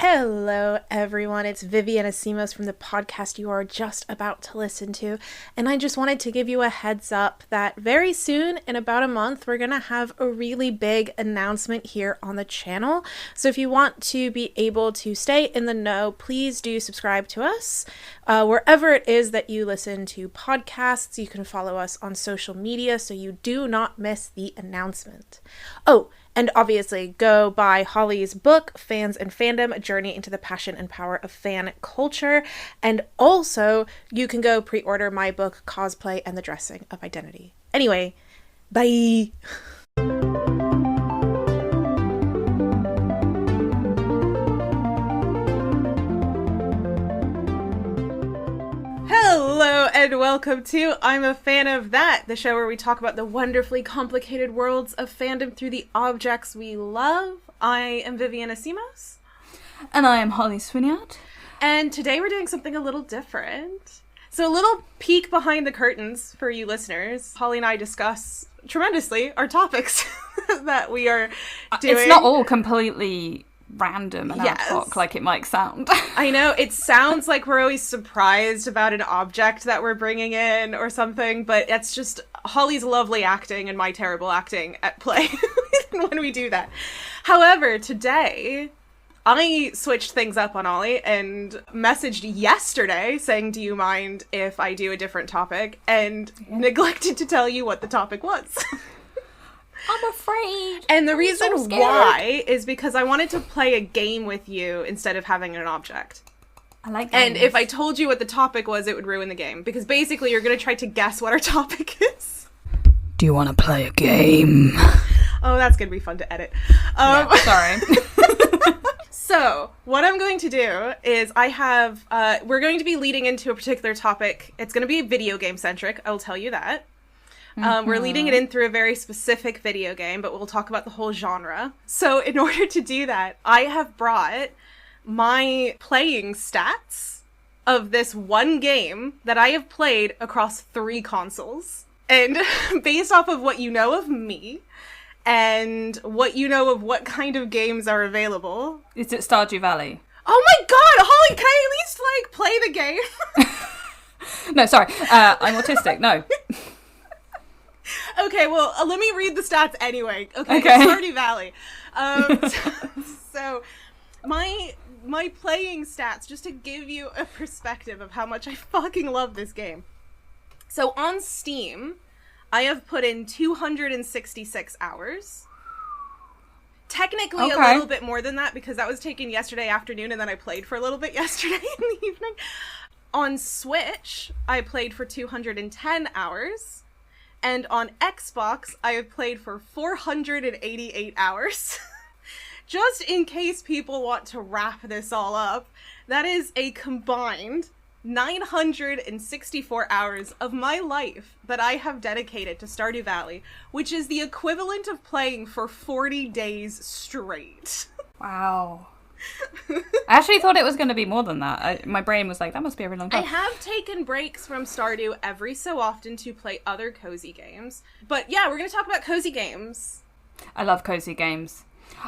Hello, everyone. It's Vivian and Asimos from the podcast you are just about to listen to. And I just wanted to give you a heads up that very soon, in about a month, we're going to have a really big announcement here on the channel. So if you want to be able to stay in the know, please do subscribe to us. Wherever it is that you listen to podcasts, you can follow us on social media so you do not miss the announcement. Oh, and obviously, go buy Holly's book, Fans and Fandom, A Journey into the Passion and Power of Fan Culture. And also, you can go pre-order my book, Cosplay and the Dressing of Identity. Anyway, bye! Hello and welcome to I'm a Fan of That, the show where we talk about the wonderfully complicated worlds of fandom through the objects we love. I am Vivian Asimos. And I am Holly Swinyard. And today we're doing something a little different. So a little peek behind the curtains for you listeners. Holly and I discuss tremendously our topics that we are doing. It's not all completely random and ad hoc like it might sound. I know, it sounds like we're always surprised about an object that we're bringing in or something, but it's just Holly's lovely acting and my terrible acting at play when we do that. However, today I switched things up on Ollie and messaged yesterday saying, do you mind if I do a different topic? And neglected to tell you what the topic was. I'm afraid. And the reason why is because I wanted to play a game with you instead of having an object. I like games. And if I told you what the topic was, it would ruin the game. Because basically you're going to try to guess what our topic is. Do you want to play a game? Oh, that's going to be fun to edit. Sorry. So, what I'm going to do is we're going to be leading into a particular topic. It's going to be video game centric, I'll tell you that. We're leading it in through a very specific video game, but we'll talk about the whole genre. So in order to do that, I have brought my playing stats of this one game that I have played across 3 consoles. And based off of what you know of me, and what you know of what kind of games are available. Is it Stardew Valley? Oh my god, Holly, can I at least, play the game? No, sorry. I'm autistic, no. Okay, well, let me read the stats anyway. Okay. Stardew Valley. So, my playing stats, just to give you a perspective of how much I fucking love this game. So, on Steam, I have put in 266 hours. Technically a little bit more than that, because that was taken yesterday afternoon, and then I played for a little bit yesterday in the evening. On Switch, I played for 210 hours. And on Xbox, I have played for 488 hours. Just in case people want to wrap this all up, that is a combined 964 hours of my life that I have dedicated to Stardew Valley, which is the equivalent of playing for 40 days straight. Wow. I actually thought it was going to be more than that. My brain was like, that must be a really long time. I have taken breaks from Stardew every so often to play other cozy games. But yeah, we're going to talk about cozy games. I love cozy games.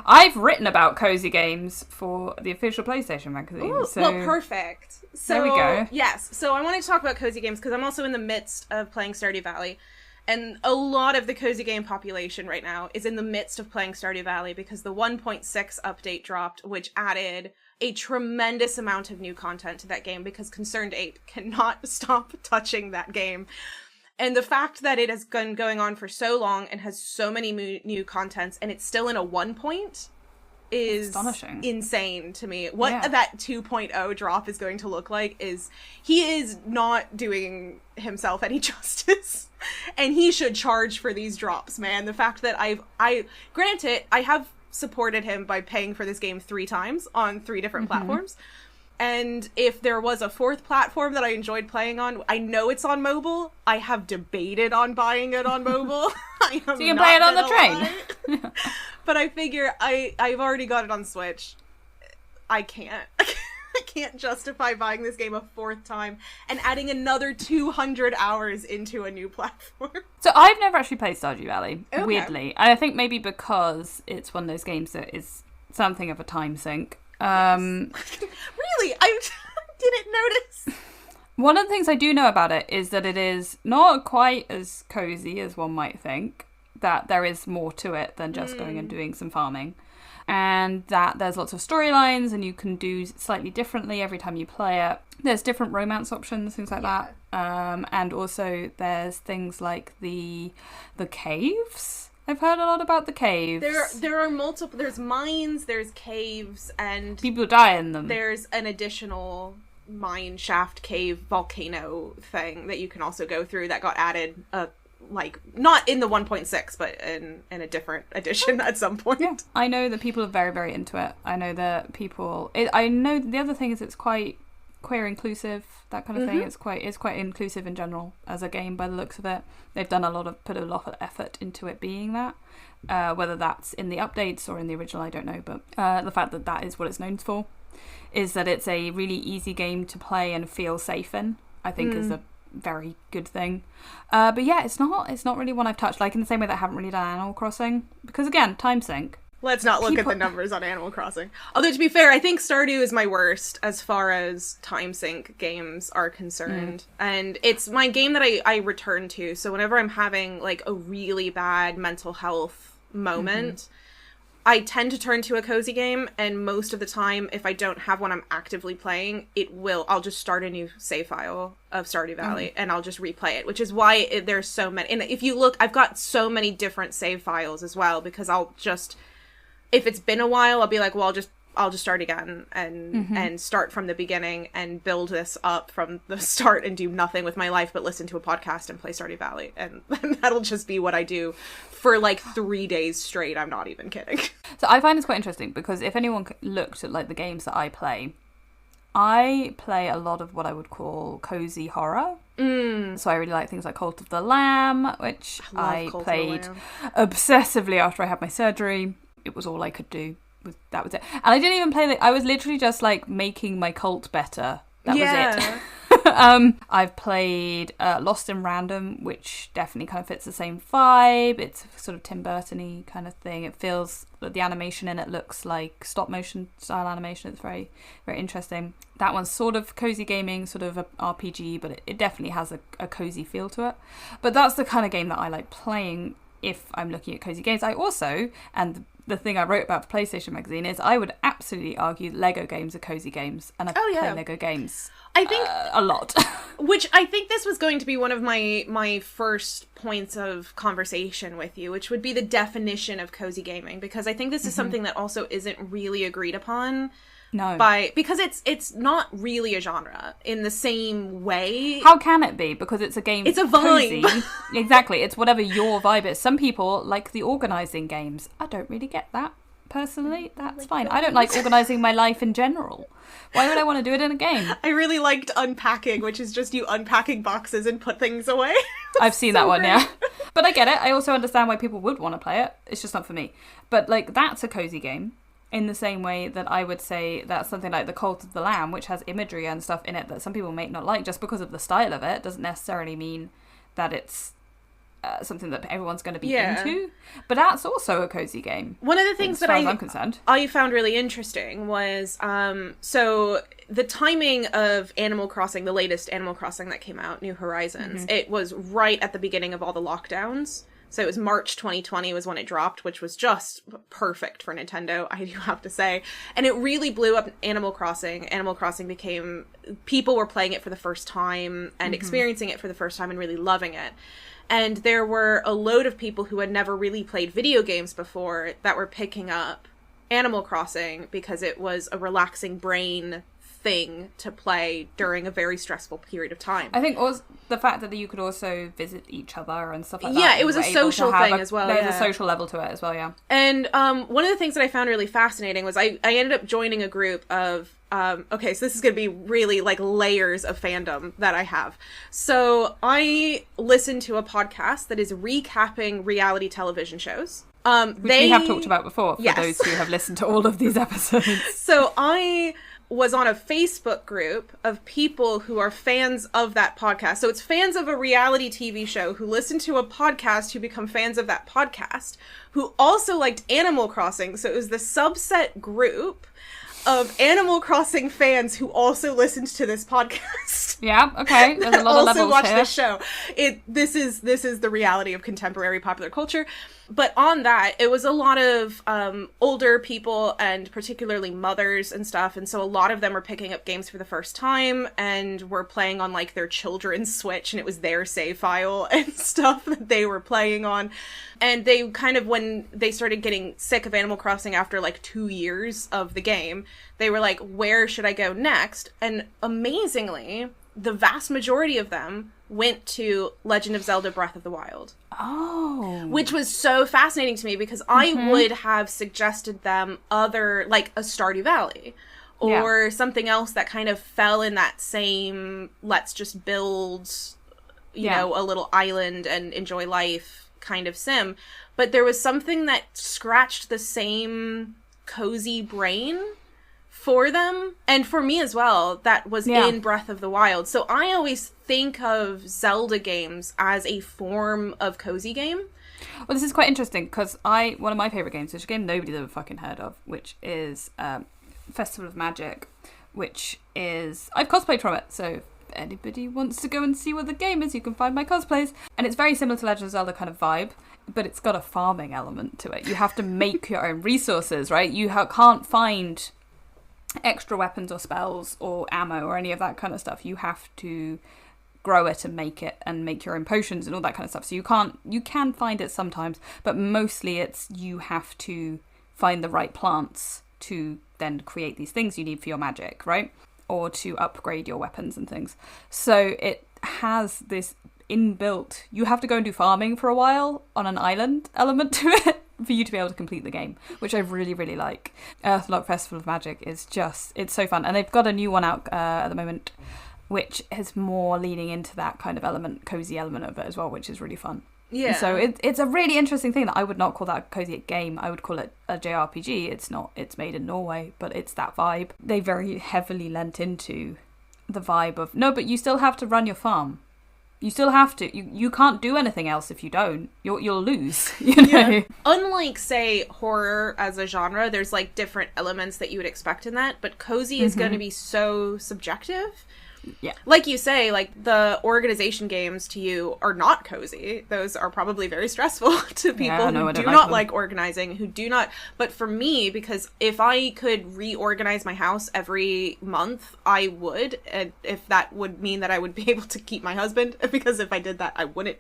I've written about cozy games for the official PlayStation magazine. Ooh, so well, perfect. So, there we go. Yes, so I wanted to talk about cozy games because I'm also in the midst of playing Stardew Valley. And a lot of the cozy game population right now is in the midst of playing Stardew Valley because the 1.6 update dropped, which added a tremendous amount of new content to that game because Concerned Ape cannot stop touching that game. And the fact that it has been going on for so long and has so many new contents and it's still in a 1 point is astonishing. Insane to me. What that 2.0 drop is going to look like is he is not doing himself any justice. And he should charge for these drops, man. The fact that granted, I have supported him by paying for this game 3 times on 3 different platforms. And if there was a 4th platform that I enjoyed playing on, I know it's on mobile. I have debated on buying it on mobile. So you can play it on the train. But I figure I've already got it on Switch. I can't. I can't justify buying this game a 4th time and adding another 200 hours into a new platform. So I've never actually played Stardew Valley, weirdly. I think maybe because it's one of those games that is something of a time sink. Really? I didn't notice. One of the things I do know about it is that it is not quite as cozy as one might think, that there is more to it than just going and doing some farming. And that there's lots of storylines and you can do slightly differently every time you play it. There's different romance options, things like that. And also there's things like the caves. I've heard a lot about the caves. There are multiple, there's mines, there's caves, and people die in them. There's an additional mine shaft cave volcano thing that you can also go through that got added like not in the 1.6 but in a different edition at some point. Yeah. I know that people are very, very into it. I know that people I know the other thing is it's quite queer inclusive, that kind of thing. It's quite inclusive in general as a game by the looks of it. They've done put a lot of effort into it being that. Whether that's in the updates or in the original, I don't know, but the fact that is what it's known for is that it's a really easy game to play and feel safe in, I think is a very good thing. But yeah, it's not really one I've touched, like in the same way that I haven't really done Animal Crossing, because again, time sink. Let's not look at the numbers on Animal Crossing. Although to be fair, I think Stardew is my worst as far as time sink games are concerned. And it's my game that I return to. So whenever I'm having like a really bad mental health moment, I tend to turn to a cozy game, and most of the time, if I don't have one I'm actively playing, I'll just start a new save file of Stardew Valley, and I'll just replay it, which is why there's so many. And if you look, I've got so many different save files as well, because I'll just, if it's been a while, I'll be like, well, I'll just start again and start from the beginning and build this up from the start and do nothing with my life but listen to a podcast and play Stardew Valley. And that'll just be what I do for like 3 days straight. I'm not even kidding. So I find this quite interesting because if anyone looked at like the games that I play a lot of what I would call cozy horror. So I really like things like Cult of the Lamb, which I played obsessively after I had my surgery. It was all I could do. That was it. And I didn't even play I was literally just like making my cult better. That was it. I've played Lost in Random, which definitely kind of fits the same vibe. It's sort of Tim Burton-y kind of thing. It feels that the animation in it looks like stop motion style animation. It's very, very interesting. That one's sort of cozy gaming, sort of a RPG, but it definitely has a cozy feel to it. But that's the kind of game that I like playing if I'm looking at cozy games. I also, and the thing I wrote about for PlayStation Magazine is I would absolutely argue Lego games are cozy games, and I play Lego games I think a lot. Which I think this was going to be one of my first points of conversation with you, which would be the definition of cozy gaming, because I think this is something that also isn't really agreed upon. No. Because it's not really a genre in the same way. How can it be? Because it's a game. It's a vibe. Cozy. Exactly. It's whatever your vibe is. Some people like the organising games. I don't really get that. Personally, that's fine. I don't like organising my life in general. Why would I want to do it in a game? I really liked unpacking, which is just you unpacking boxes and put things away. I've seen that one, yeah. But I get it. I also understand why people would want to play it. It's just not for me. But like, that's a cozy game. In the same way that I would say that something like the Cult of the Lamb, which has imagery and stuff in it that some people may not like, just because of the style of it, doesn't necessarily mean that it's something that everyone's going to be into. But that's also a cozy game. One of the things that I'm concerned, I found really interesting was so the timing of Animal Crossing, the latest Animal Crossing that came out, New Horizons. It was right at the beginning of all the lockdowns. So it was March 2020 was when it dropped, which was just perfect for Nintendo, I do have to say. And it really blew up Animal Crossing. Animal Crossing people were playing it for the first time and experiencing it for the first time and really loving it. And there were a load of people who had never really played video games before that were picking up Animal Crossing because it was a relaxing brain thing to play during a very stressful period of time. I think also the fact that you could also visit each other and stuff like that. Yeah, it was a social thing as well. There's a social level to it as well, yeah. And one of the things that I found really fascinating was I ended up joining a group of okay, so this is going to be really like layers of fandom that I have. So I listen to a podcast that is recapping reality television shows. Which we have talked about before for those who have listened to all of these episodes. So I was on a Facebook group of people who are fans of that podcast. So it's fans of a reality TV show who listen to a podcast who become fans of that podcast, who also liked Animal Crossing. So it was the subset group of Animal Crossing fans who also listened to this podcast. Yeah, okay. There's a lot of levels also watch here. this show. This is the reality of contemporary popular culture. But on that, it was a lot of older people and particularly mothers and stuff. And so a lot of them were picking up games for the first time and were playing on like their children's Switch, and it was their save file and stuff that they were playing on. And they kind of, when they started getting sick of Animal Crossing after like 2 years of the game, they were like, where should I go next? And amazingly, the vast majority of them went to Legend of Zelda Breath of the Wild. Oh. Which was so fascinating to me because I would have suggested them other, like a Stardew Valley or something else that kind of fell in that same, let's just build, you know, a little island and enjoy life kind of sim. But there was something that scratched the same cozy brain for them, and for me as well, that was in Breath of the Wild. So I always think of Zelda games as a form of cozy game. Well, this is quite interesting because one of my favourite games, which is a game nobody's ever fucking heard of, which is Festival of Magic, which is... I've cosplayed from it, so if anybody wants to go and see what the game is, you can find my cosplays. And it's very similar to Legend of Zelda kind of vibe, but it's got a farming element to it. You have to make your own resources, right? You can't find extra weapons or spells or ammo or any of that kind of stuff. You have to grow it and make it and make your own potions and all that kind of stuff. So you can find it sometimes, but mostly it's you have to find the right plants to then create these things you need for your magic, right? Or to upgrade your weapons and things. So it has this inbuilt, you have to go and do farming for a while on an island element to it for you to be able to complete the game, which I really, really like. Earthlock Festival of Magic is just, it's so fun. And they've got a new one out at the moment, which is more leaning into that kind of element, cozy element of it as well, which is really fun. Yeah. And so it's a really interesting thing that I would not call that a cozy game. I would call it a JRPG. It's not, it's made in Norway, but it's that vibe. They very heavily lent into the vibe of, no, but you still have to run your farm. You still have to. You can't do anything else if you don't. You'll lose. You know? Yeah. Unlike, say, horror as a genre, there's like different elements that you would expect in that, but cozy is going to be so subjective. Yeah. Like you say, like the organization games to you are not cozy. Those are probably very stressful to people who do not like organizing, who do not. But for me, because if I could reorganize my house every month, I would. And if that would mean that I would be able to keep my husband, because if I did that, I wouldn't.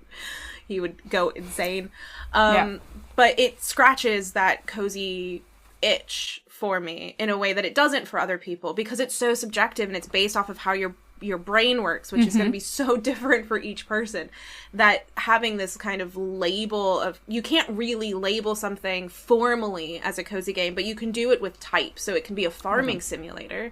He would go insane. But it scratches that cozy itch for me in a way that it doesn't for other people, because it's so subjective and it's based off of how your brain works, which is going to be so different for each person, that having this kind of label of, you can't really label something formally as a cozy game, but you can do it with type. So it can be a farming simulator,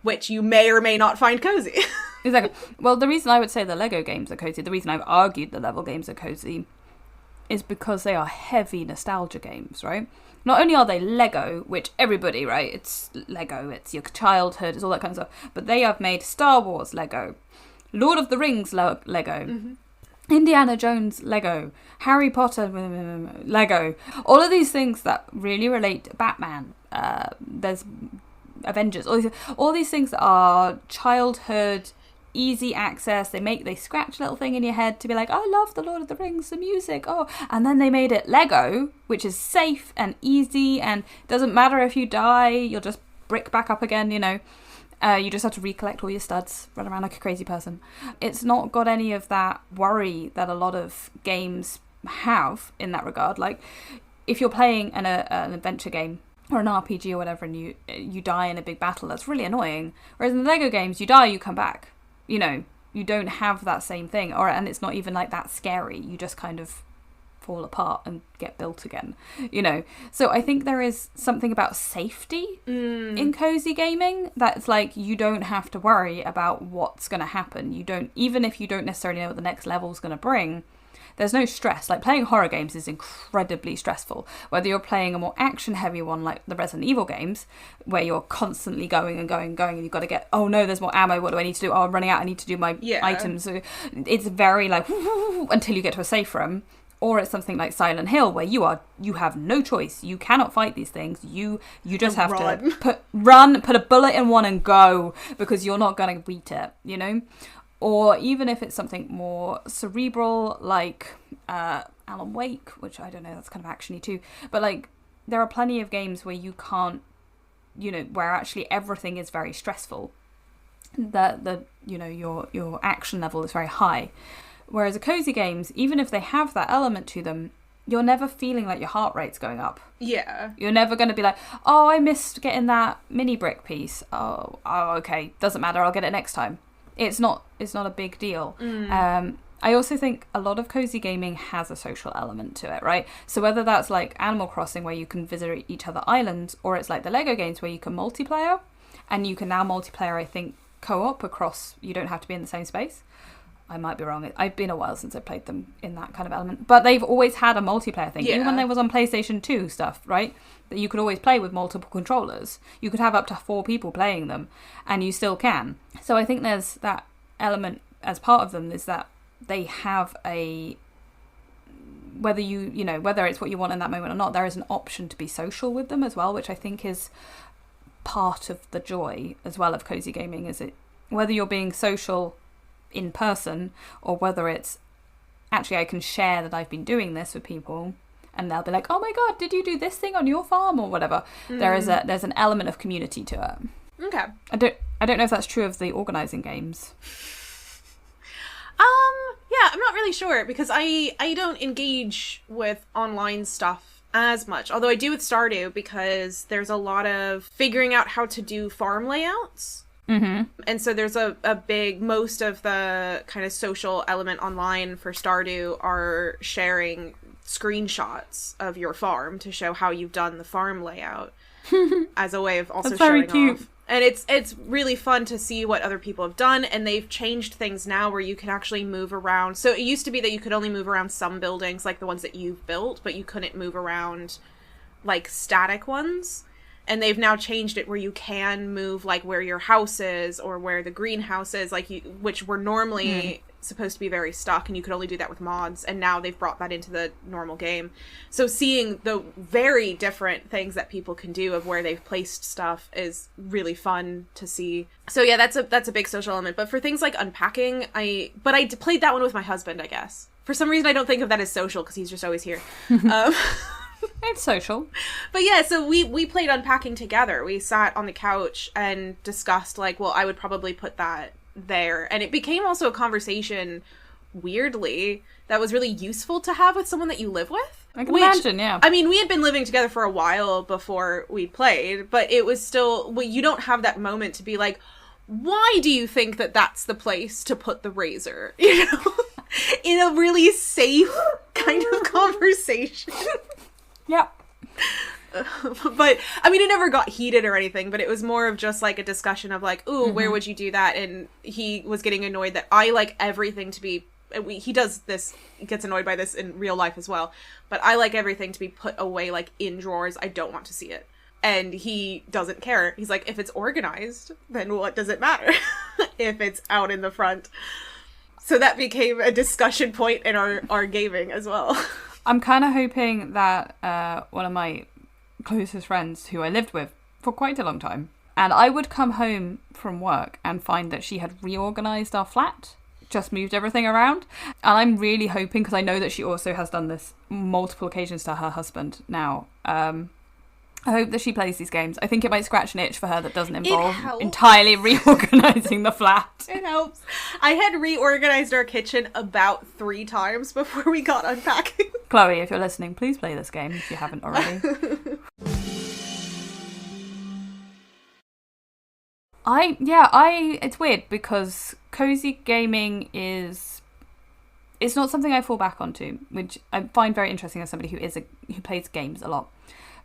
which you may or may not find cozy. Exactly. Well, the reason I would say the Lego games are cozy, the reason I've argued the level games are cozy, is because they are heavy nostalgia games, right? Not only are they Lego, which everybody, right, it's Lego, it's your childhood, it's all that kind of stuff, but they have made Star Wars Lego, Lord of the Rings Lego, Indiana Jones Lego, Harry Potter Lego, all of these things that really relate to Batman, there's Avengers, all these things that are childhood, easy access. They scratch a little thing in your head to be like, I love the Lord of the Rings, the music, and then they made it Lego, which is safe and easy, and doesn't matter if you die, you'll just brick back up again, you know. You just have to recollect all your studs, run around like a crazy person. It's not got any of that worry that a lot of games have in that regard. Like, if you're playing an adventure game or an RPG or whatever, and you die in a big battle, that's really annoying. Whereas in the Lego games, you die, you come back. You know, you don't have that same thing, and it's not even like that scary. You just kind of fall apart and get built again, you know. So I think there is something about safety in cozy gaming that's like, you don't have to worry about what's going to happen. You don't, even if you don't necessarily know what the next level is going to bring, there's no stress. Like, playing horror games is incredibly stressful. Whether you're playing a more action-heavy one like the Resident Evil games, where you're constantly going and going, and you've got to get, oh no, there's more ammo, what do I need to do? Oh, I'm running out, I need to do my items. So it's very like, until you get to a safe room. Or it's something like Silent Hill, where you have no choice. You cannot fight these things. You just have to put a bullet in one and go, because you're not going to beat it, you know? Or even if it's something more cerebral, like Alan Wake, which I don't know, that's kind of actiony too. But like, there are plenty of games where you can't, you know, where actually everything is very stressful. That you know, your action level is very high. Whereas the cozy games, even if they have that element to them, you're never feeling like your heart rate's going up. Yeah. You're never going to be like, oh, I missed getting that mini brick piece. Oh, okay, doesn't matter, I'll get it next time. It's not a big deal. I also think a lot of cozy gaming has a social element to it, right? So whether that's like Animal Crossing, where you can visit each other islands, or it's like the Lego games where you can multiplayer, and you can now multiplayer, I think, co-op across, you don't have to be in the same space. I might be wrong. It's been a while since I played them in that kind of element. But they've always had a multiplayer thing. Yeah. Even when there was on PlayStation 2 stuff, right? That you could always play with multiple controllers. You could have up to 4 people playing them, and you still can. So I think there's that element as part of them, is that they have whether whether it's what you want in that moment or not, there is an option to be social with them as well, which I think is part of the joy as well of cozy gaming. Is it whether you're being social in person, or whether it's actually I can share that I've been doing this with people, and they'll be like, oh my god, did you do this thing on your farm or whatever. There's an element of community to it. Okay. I don't know if that's true of the organizing games. Yeah, I'm not really sure, because I don't engage with online stuff as much, although I do with Stardew, because there's a lot of figuring out how to do farm layouts. Mm-hmm. And so there's a big, most of the kind of social element online for Stardew are sharing screenshots of your farm to show how you've done the farm layout as a way of also showing off. And it's really fun to see what other people have done, and they've changed things now where you can actually move around. So it used to be that you could only move around some buildings, like the ones that you've built, but you couldn't move around like static ones. And they've now changed it where you can move, like, where your house is or where the greenhouse is, like, which were normally supposed to be very stuck, and you could only do that with mods. And now they've brought that into the normal game. So seeing the very different things that people can do of where they've placed stuff is really fun to see. So yeah, that's a big social element. But for things like unpacking, I played that one with my husband, I guess. For some reason, I don't think of that as social, because he's just always here. It's social. But yeah, so we played unpacking together. We sat on the couch and discussed, like, well, I would probably put that there. And it became also a conversation, weirdly, that was really useful to have with someone that you live with. I can imagine, yeah. I mean, we had been living together for a while before we played, but it was still, well, you don't have that moment to be like, why do you think that that's the place to put the razor? You know? In a really safe kind of conversation. Yep. But, I mean, it never got heated or anything, but it was more of just, like, a discussion of, like, ooh, where would you do that? And he was getting annoyed that I like everything to be, he does this, he gets annoyed by this in real life as well, but I like everything to be put away, like, in drawers. I don't want to see it. And he doesn't care. He's like, if it's organized, then what does it matter if it's out in the front? So that became a discussion point in our gaming as well. I'm kind of hoping that one of my closest friends, who I lived with for quite a long time, and I would come home from work and find that she had reorganized our flat, just moved everything around. And I'm really hoping, because I know that she also has done this multiple occasions to her husband now, I hope that she plays these games. I think it might scratch an itch for her that doesn't involve entirely reorganizing the flat. It helps. I had reorganized our kitchen about 3 times before we got unpacking. Chloe, if you're listening, please play this game if you haven't already. It's weird, because cozy gaming it's not something I fall back onto, which I find very interesting as somebody who plays games a lot.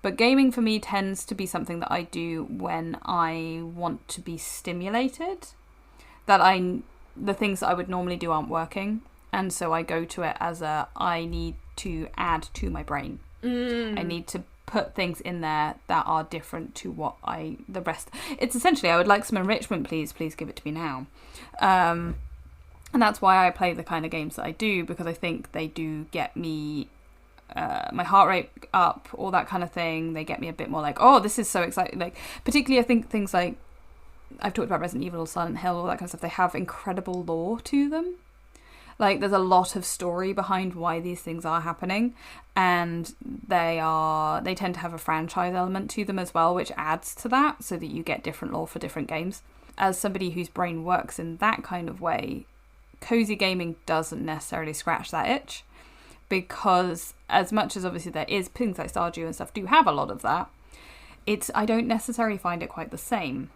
But gaming for me tends to be something that I do when I want to be stimulated. The things that I would normally do aren't working. And so I go to it as I need to add to my brain. I need to put things in there that are different to what the rest. It's essentially, I would like some enrichment, please give it to me now. And that's why I play the kind of games that I do, because I think they do get me my heart rate up, all that kind of thing. They get me a bit more like, oh, this is so exciting. Like, particularly I think things like, I've talked about Resident Evil, Silent Hill, all that kind of stuff, they have incredible lore to them. Like, there's a lot of story behind why these things are happening, and they tend to have a franchise element to them as well, which adds to that, so that you get different lore for different games. As somebody whose brain works in that kind of way, cozy gaming doesn't necessarily scratch that itch, because as much as obviously there is things like Stardew and stuff do have a lot of that, I don't necessarily find it quite the same.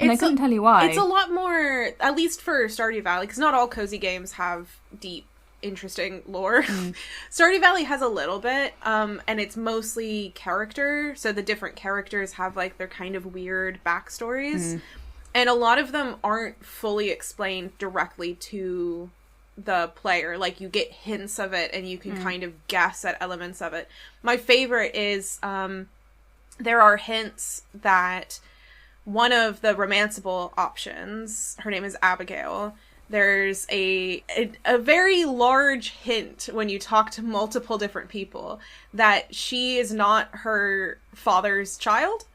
And I couldn't tell you why. It's a lot more, at least for Stardew Valley, because not all cozy games have deep, interesting lore. Stardew Valley has a little bit, and it's mostly character, so the different characters have, like, their kind of weird backstories. And a lot of them aren't fully explained directly to the player. Like, you get hints of it, and you can kind of guess at elements of it. My favorite is, there are hints that one of the romanceable options, her name is Abigail, there's a very large hint when you talk to multiple different people that she is not her father's child.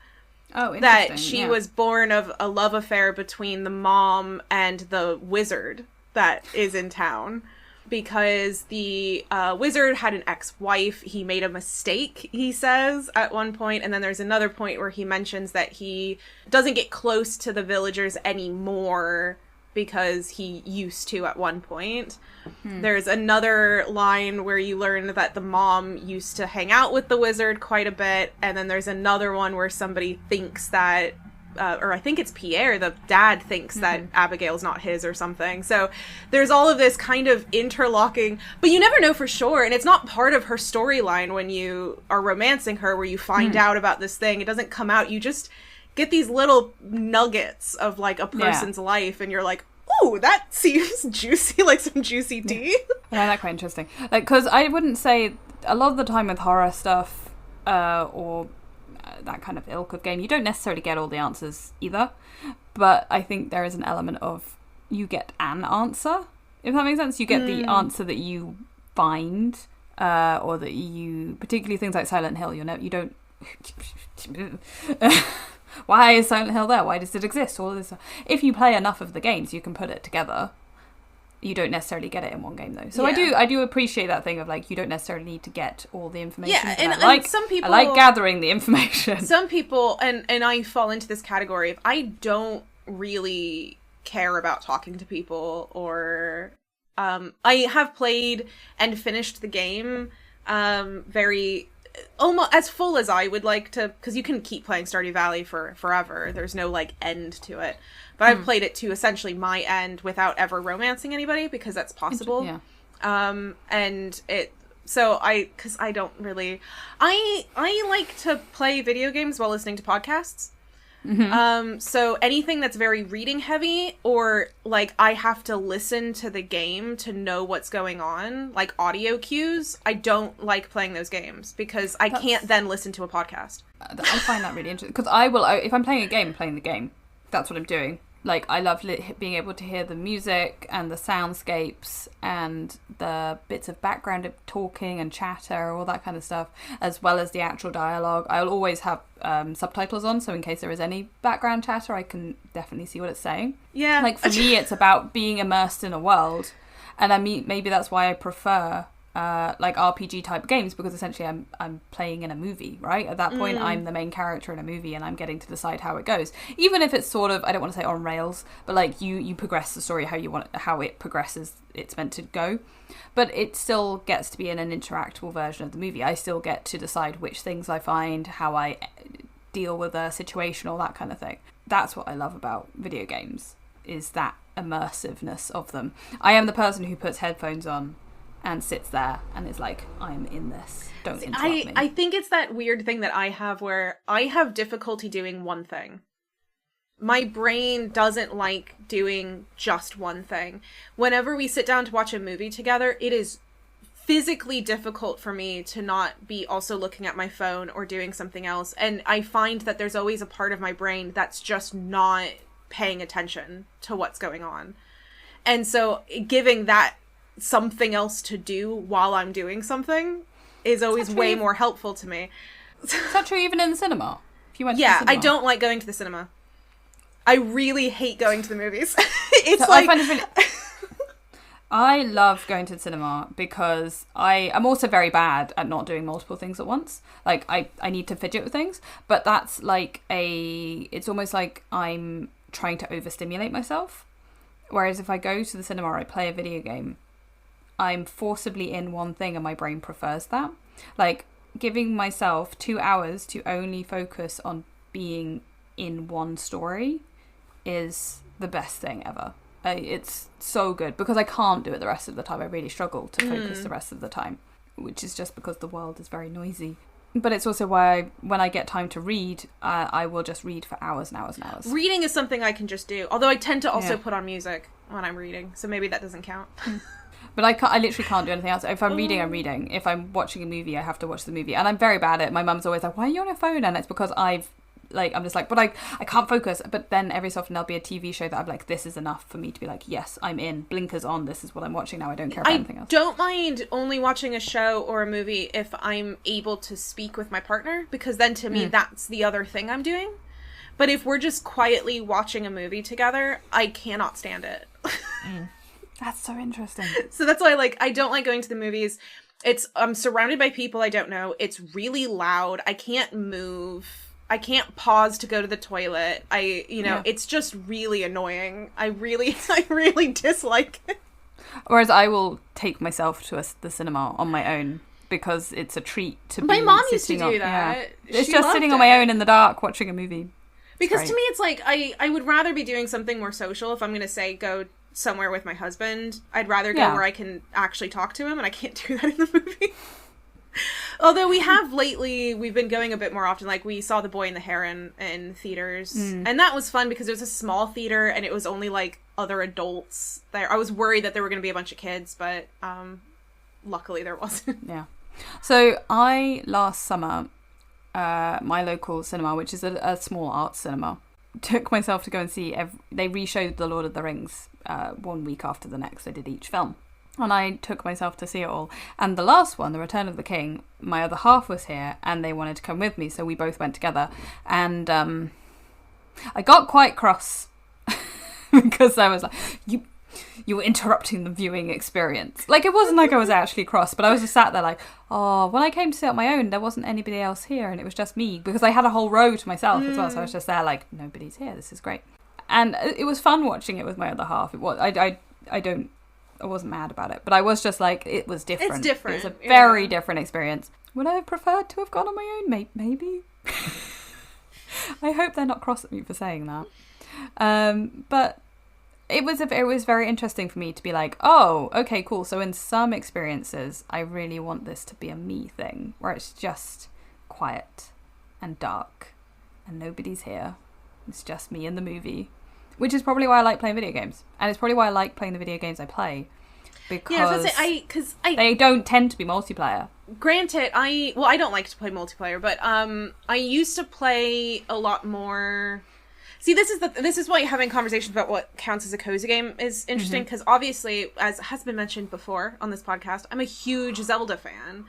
Oh, interesting. That she was born of a love affair between the mom and the wizard that is in town. Because the wizard had an ex-wife. He made a mistake, he says, at one point. And then there's another point where he mentions that he doesn't get close to the villagers anymore because he used to at one point. There's another line where you learn that the mom used to hang out with the wizard quite a bit. And then there's another one where somebody thinks that or I think it's Pierre, the dad, thinks that Abigail's not his or something. So there's all of this kind of interlocking, but you never know for sure. And it's not part of her storyline when you are romancing her, where you find out about this thing. It doesn't come out. You just get these little nuggets of, like, a person's life, and you're like, oh, that seems juicy, like some juicy tea. I find that quite interesting. Like, because I wouldn't say, a lot of the time with horror stuff, or that kind of ilk of game, you don't necessarily get all the answers either, but I think there is an element of you get an answer, if that makes sense. You get the answer that you find, or that you, particularly things like Silent Hill, you don't why is Silent Hill there, why does it exist, all of this stuff. If you play enough of the games, you can put it together. You don't necessarily get it in one game, though. So I do appreciate that thing of, like, you don't necessarily need to get all the information. Yeah, and some people, I like gathering the information. Some people, and I fall into this category of, I don't really care about talking to people, or I have played and finished the game very almost as full as I would like to, because you can keep playing Stardew Valley for forever. There's no, like, end to it. But I've played it to essentially my end without ever romancing anybody, because that's possible. Yeah. And it, so because I don't really, I like to play video games while listening to podcasts. So anything that's very reading heavy, or, like, I have to listen to the game to know what's going on, like audio cues, I don't like playing those games, because I can't then listen to a podcast. I find that really interesting, because if I'm playing a game, I'm playing the game. That's what I'm doing. Like, I love being able to hear the music and the soundscapes and the bits of background talking and chatter, all that kind of stuff, as well as the actual dialogue. I'll always have subtitles on, so in case there is any background chatter, I can definitely see what it's saying. Yeah. Like, for me, it's about being immersed in a world. And I mean, maybe that's why I prefer like RPG type games, because essentially I'm playing in a movie, right? At that point, I'm the main character in a movie, and I'm getting to decide how it goes. Even if it's sort of, I don't want to say on rails, but, like, you progress the story how it progresses, it's meant to go. But it still gets to be in an interactable version of the movie. I still get to decide which things I find, how I deal with a situation, all that kind of thing. That's what I love about video games, is that immersiveness of them. I am the person who puts headphones on and sits there and is like, I'm in this. Don't interrupt me. I think it's that weird thing that I have where I have difficulty doing one thing. My brain doesn't like doing just one thing. Whenever we sit down to watch a movie together, it is physically difficult for me to not be also looking at my phone or doing something else. And I find that there's always a part of my brain that's just not paying attention to what's going on. And so giving that something else to do while I'm doing something is always way more helpful to me. Is that true even in the cinema? If you went to the cinema? I don't like going to the cinema. I really hate going to the movies. It's so like... I love going to the cinema because I'm also very bad at not doing multiple things at once. Like, I need to fidget with things, but that's like it's almost like I'm trying to overstimulate myself. Whereas if I go to the cinema or I play a video game, I'm forcibly in one thing and my brain prefers that. Like, giving myself 2 hours to only focus on being in one story is the best thing ever. It's so good because I can't do it the rest of the time. I really struggle to focus the rest of the time, which is just because the world is very noisy. But it's also why when I get time to read, I will just read for hours and hours and hours. Reading is something I can just do. Although I tend to also put on music when I'm reading, so maybe that doesn't count. But I literally can't do anything else. If I'm reading, I'm reading. If I'm watching a movie, I have to watch the movie. And I'm very bad at it. My mum's always like, why are you on your phone? And it's because I'm just like, but I can't focus. But then every so often there'll be a TV show that I'm like, this is enough for me to be like, yes, I'm in. Blinkers on. This is what I'm watching now. I don't care about anything else. I don't mind only watching a show or a movie if I'm able to speak with my partner, because then to me, that's the other thing I'm doing. But if we're just quietly watching a movie together, I cannot stand it. That's so interesting. So that's why I don't like going to the movies. I'm surrounded by people I don't know. It's really loud. I can't move. I can't pause to go to the toilet. It's just really annoying. I really dislike it. Whereas I will take myself to the cinema on my own because it's a treat to be. My mom used to do that. Yeah. It's just sitting on my own in the dark watching a movie. Because to me, it's like I would rather be doing something more social. If I'm going to say go somewhere with my husband, I'd rather go where I can actually talk to him, and I can't do that in the movie. Although we've been going a bit more often. Like, we saw The Boy and the Heron in theaters, and that was fun because it was a small theater and it was only other adults there. I was worried that there were going to be a bunch of kids, but luckily there wasn't. Yeah. So last summer, my local cinema, which is a small arts cinema, took myself to go and see they re-showed The Lord of the Rings 1 week after the next. They did each film. And I took myself to see it all. And the last one, The Return of the King, my other half was here and they wanted to come with me. So we both went together. And I got quite cross because I was like, you were interrupting the viewing experience. Like, it wasn't like I was actually cross, but I was just sat there like, oh, when I came to see it on my own, there wasn't anybody else here. And it was just me because I had a whole row to myself as well. So I was just there like, nobody's here. This is great. And it was fun watching it with my other half. It was, I wasn't mad about it, but I was just like, it was different. It's different. It was a very different experience. Would I have preferred to have gone on my own? Maybe. I hope they're not cross at me for saying that. But it was very interesting for me to be like, oh, okay, cool. So in some experiences, I really want this to be a me thing, where it's just quiet and dark and nobody's here. It's just me in the movie. Which is probably why I like playing video games. And it's probably why I like playing the video games I play. Because they don't tend to be multiplayer. Granted, I don't like to play multiplayer, but I used to play a lot more... See, this is why having conversations about what counts as a cozy game is interesting, because obviously, as has been mentioned before on this podcast, I'm a huge Zelda fan.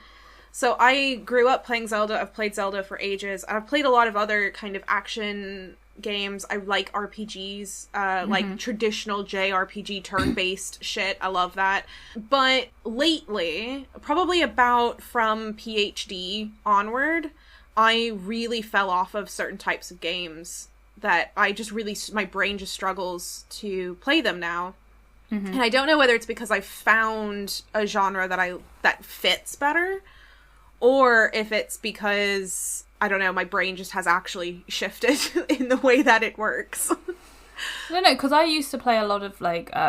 So I grew up playing Zelda. I've played Zelda for ages. I've played a lot of other kind of action games. I like RPGs, like traditional JRPG turn-based shit. I love that. But lately, probably about from PhD onward, I really fell off of certain types of games that my brain just struggles to play them now. And I don't know whether it's because I found a genre that fits better, or if it's because, I don't know, my brain just has actually shifted in the way that it works. No, because I used to play a lot of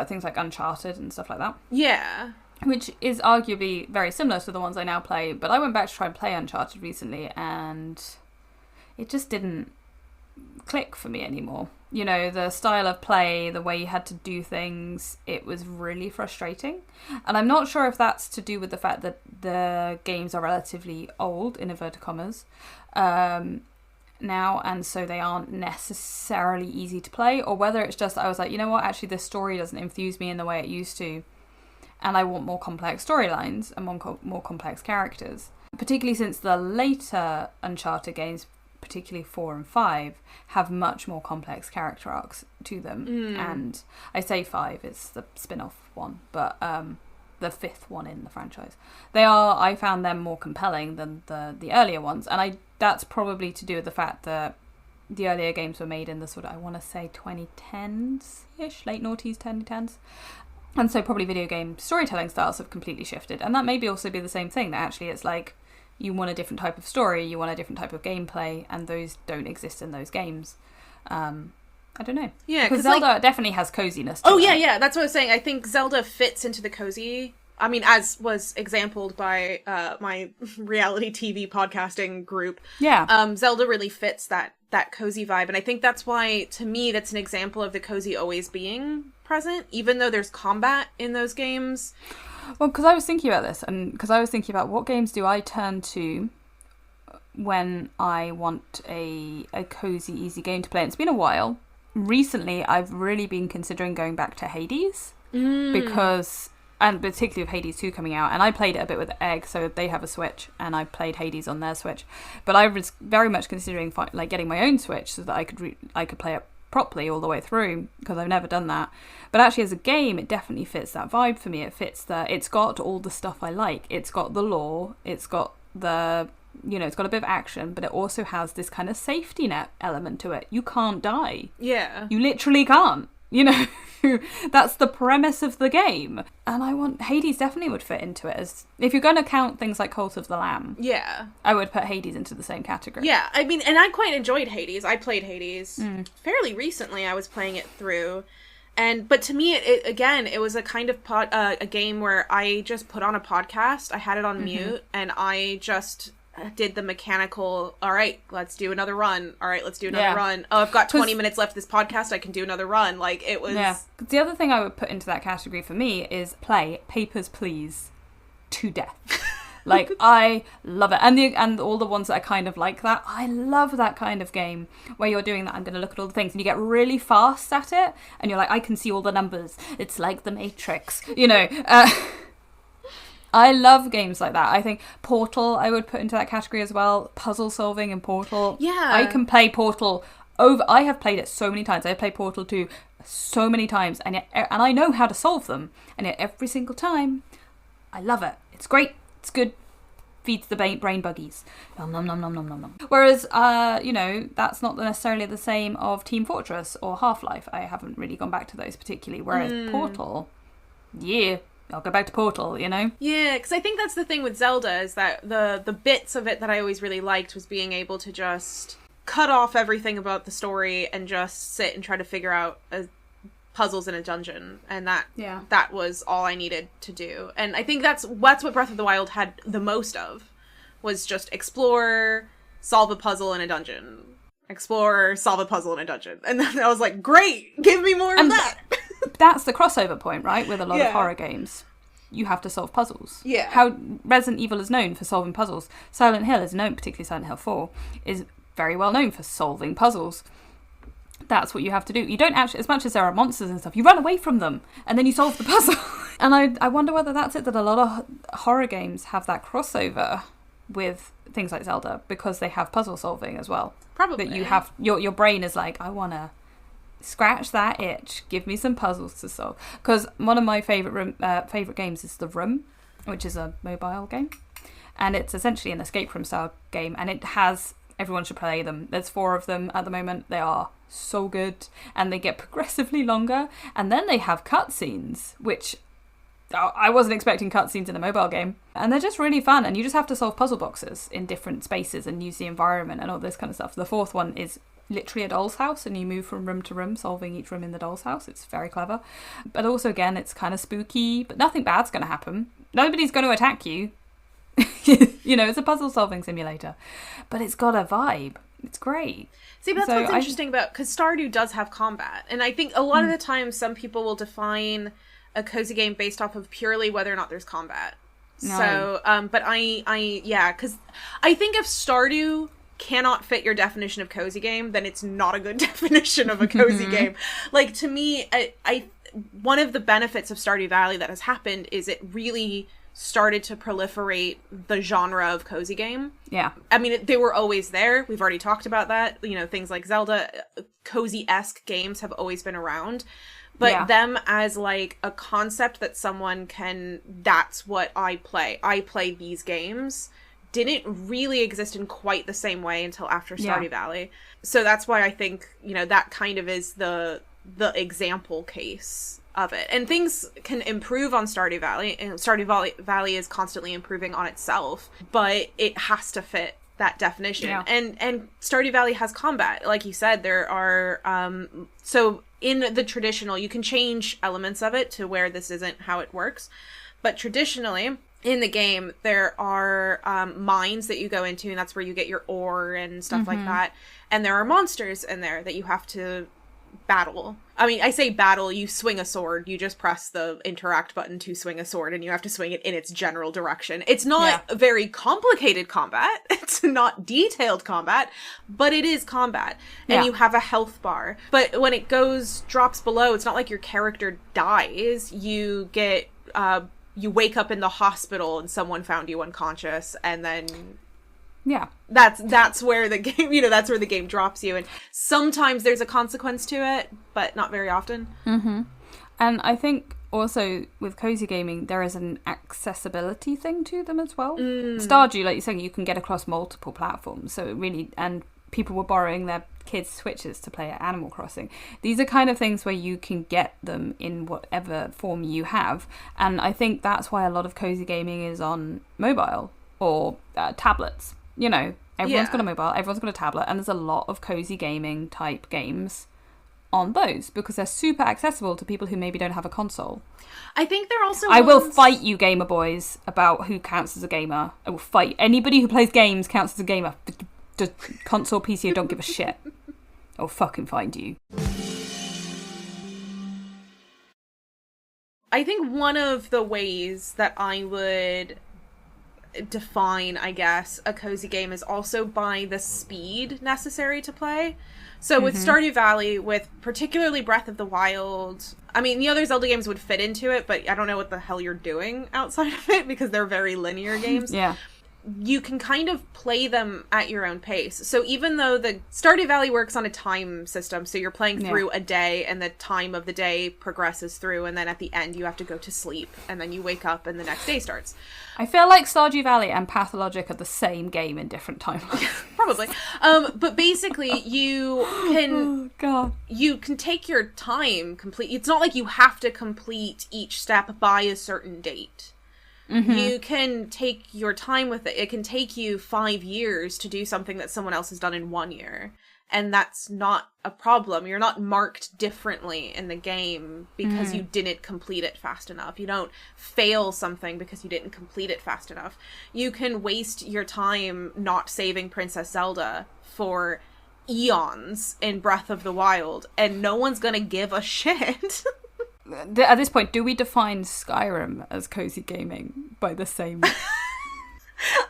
things like Uncharted and stuff like that. Yeah. Which is arguably very similar to the ones I now play, but I went back to try and play Uncharted recently and it just didn't click for me anymore. You know, the style of play, the way you had to do things, it was really frustrating. And I'm not sure if that's to do with the fact that the games are relatively old, in inverted commas, now, and so they aren't necessarily easy to play, or whether it's just I was like, you know what, actually this story doesn't enthuse me in the way it used to, and I want more complex storylines and more complex characters. Particularly since the later Uncharted games, particularly 4 and 5, have much more complex character arcs to them. And I say 5, it's the spin-off one, but the 5th one in the franchise. I found them more compelling than the earlier ones, and that's probably to do with the fact that the earlier games were made in the sort of, I want to say 2010s-ish, late noughties, 2010s. And so probably video game storytelling styles have completely shifted. And that maybe also be the same thing, that actually it's like you want a different type of story, you want a different type of gameplay, and those don't exist in those games. I don't know. Yeah, because Zelda definitely has coziness to it. Oh, yeah, that's what I was saying. I think Zelda fits into the cozy. I mean, as was exampled by my reality TV podcasting group. Yeah. Zelda really fits that cozy vibe. And I think that's why, to me, that's an example of the cozy always being present, even though there's combat in those games. Well, because I was thinking about this, and because I was thinking about what games do I turn to when I want a cozy, easy game to play. And it's been a while. Recently, I've really been considering going back to Hades, because, and particularly with Hades 2 coming out, and I played it a bit with Egg, so they have a Switch, and I played Hades on their Switch. But I was very much considering getting my own Switch so that I could play it properly all the way through, because I've never done that. But actually as a game, it definitely fits that vibe for me. It's got all the stuff I like. It's got the lore, it's got it's got a bit of action, but it also has this kind of safety net element to it. You can't die. Yeah. You literally can't. That's the premise of the game. And Hades definitely would fit into it, as if you're going to count things like Cult of the Lamb. Yeah. I would put Hades into the same category. Yeah, I mean, and I quite enjoyed Hades. I played Hades fairly recently. I was playing it through. But to me, it was a kind of a game where I just put on a podcast. I had it on mute, and I just did the mechanical, all right, let's do another run. All right, let's do another run. Oh, I've got 20 minutes left of this podcast. I can do another run. Like, it was... Yeah. The other thing I would put into that category for me is play Papers, Please to death. Like, I love it. And all the ones that are kind of like that, I love that kind of game where you're doing that. I'm going to look at all the things, and you get really fast at it, and you're like, I can see all the numbers. It's like the Matrix, I love games like that. I think Portal I would put into that category as well. Puzzle solving in Portal. Yeah. I can play Portal I have played it so many times. I've played Portal 2 so many times, and I know how to solve them. And yet every single time, I love it. It's great. It's good. Feeds the brain buggies. Nom nom nom nom nom nom nom. Whereas, that's not necessarily the same of Team Fortress or Half-Life. I haven't really gone back to those particularly. Whereas Portal, I'll go back to Portal, Yeah, because I think that's the thing with Zelda, is that the bits of it that I always really liked was being able to just cut off everything about the story and just sit and try to figure out puzzles in a dungeon. And that was all I needed to do. And I think that's what Breath of the Wild had the most of, was just explore, solve a puzzle in a dungeon. Explore, solve a puzzle in a dungeon. And then I was like, great, give me more of that. That's the crossover point, right? With a lot of horror games. You have to solve puzzles. Yeah. How Resident Evil is known for solving puzzles. Silent Hill is known, particularly Silent Hill 4, is very well known for solving puzzles. That's what you have to do. You don't actually, as much as there are monsters and stuff, you run away from them and then you solve the puzzle. And I wonder whether that's it, that a lot of horror games have that crossover with things like Zelda, because they have puzzle solving as well. Probably. That you have, your brain is like, I want to scratch that itch, give me some puzzles to solve. Because one of my favourite games is The Room, which is a mobile game. And it's essentially an escape room style game. And everyone should play them. There's 4 of them at the moment. They are so good. And they get progressively longer. And then they have cutscenes, which I wasn't expecting cutscenes in a mobile game. And they're just really fun. And you just have to solve puzzle boxes in different spaces and use the environment and all this kind of stuff. The 4th one is literally a doll's house, and you move from room to room, solving each room in the doll's house. It's very clever. But also, again, it's kind of spooky, but nothing bad's going to happen. Nobody's going to attack you. It's a puzzle solving simulator. But it's got a vibe. It's great. See, but that's what's interesting about, because Stardew does have combat. And I think a lot of the time, some people will define a cozy game based off of purely whether or not there's combat. No. So, but because I think if Stardew cannot fit your definition of cozy game, then it's not a good definition of a cozy game. Like, to me, I one of the benefits of Stardew Valley that has happened is it really started to proliferate the genre of cozy game. Yeah. I mean, they were always there. We've already talked about that. You know, things like Zelda, cozy-esque games have always been around. But them as, like, a concept that someone can, that's what I play. I play these games, didn't really exist in quite the same way until after Stardew Valley. So that's why I think, you know, that kind of is the example case of it. And things can improve on Stardew Valley, and Stardew Valley is constantly improving on itself, but it has to fit that definition. Yeah. And Stardew Valley has combat. Like you said, there are so in the traditional, you can change elements of it to where this isn't how it works, but traditionally in the game there are mines that you go into, and that's where you get your ore and stuff like that, and there are monsters in there that you have to battle. I mean, I say battle, you swing a sword, you just press the interact button to swing a sword, and you have to swing it in its general direction. It's not very complicated combat, it's not detailed combat, but it is combat, and you have a health bar. But when it drops below, it's not like your character dies. You get you wake up in the hospital and someone found you unconscious, and then that's where the game, you know, that's where the game drops you. And sometimes there's a consequence to it, but not very often. And I think also with cozy gaming, there is an accessibility thing to them as well. Stardew, like you're saying, you can get across multiple platforms, so it really, and people were borrowing their kids' Switches to play at Animal Crossing. These are kind of things where you can get them in whatever form you have, and I think that's why a lot of cozy gaming is on mobile or tablets. You know, everyone's got a mobile, everyone's got a tablet, and there's a lot of cozy gaming type games on those because they're super accessible to people who maybe don't have a console. I think they're also I will fight you gamer boys about who counts as a gamer. I will fight. Anybody who plays games counts as a gamer. Just console, PC, I don't give a shit. I'll fucking find you. I think one of the ways that I would define, I guess, a cozy game is also by the speed necessary to play. So with Stardew Valley, with particularly Breath of the Wild, I mean, the other Zelda games would fit into it, but I don't know what the hell you're doing outside of it because they're very linear games. You can kind of play them at your own pace. So even though the Stardew Valley works on a time system, so you're playing through a day and the time of the day progresses through, and then at the end you have to go to sleep, and then you wake up and the next day starts. I feel like Stardew Valley and Pathologic are the same game in different timelines. Probably. But basically you can you can take your time complete. It's not like you have to complete each step by a certain date. You can take your time with it. It can take you 5 years to do something that someone else has done in 1 year. And that's not a problem. You're not marked differently in the game because you didn't complete it fast enough. You don't fail something because you didn't complete it fast enough. You can waste your time not saving Princess Zelda for eons in Breath of the Wild, and no one's gonna give a shit. At this point, do we define Skyrim as cozy gaming by the same?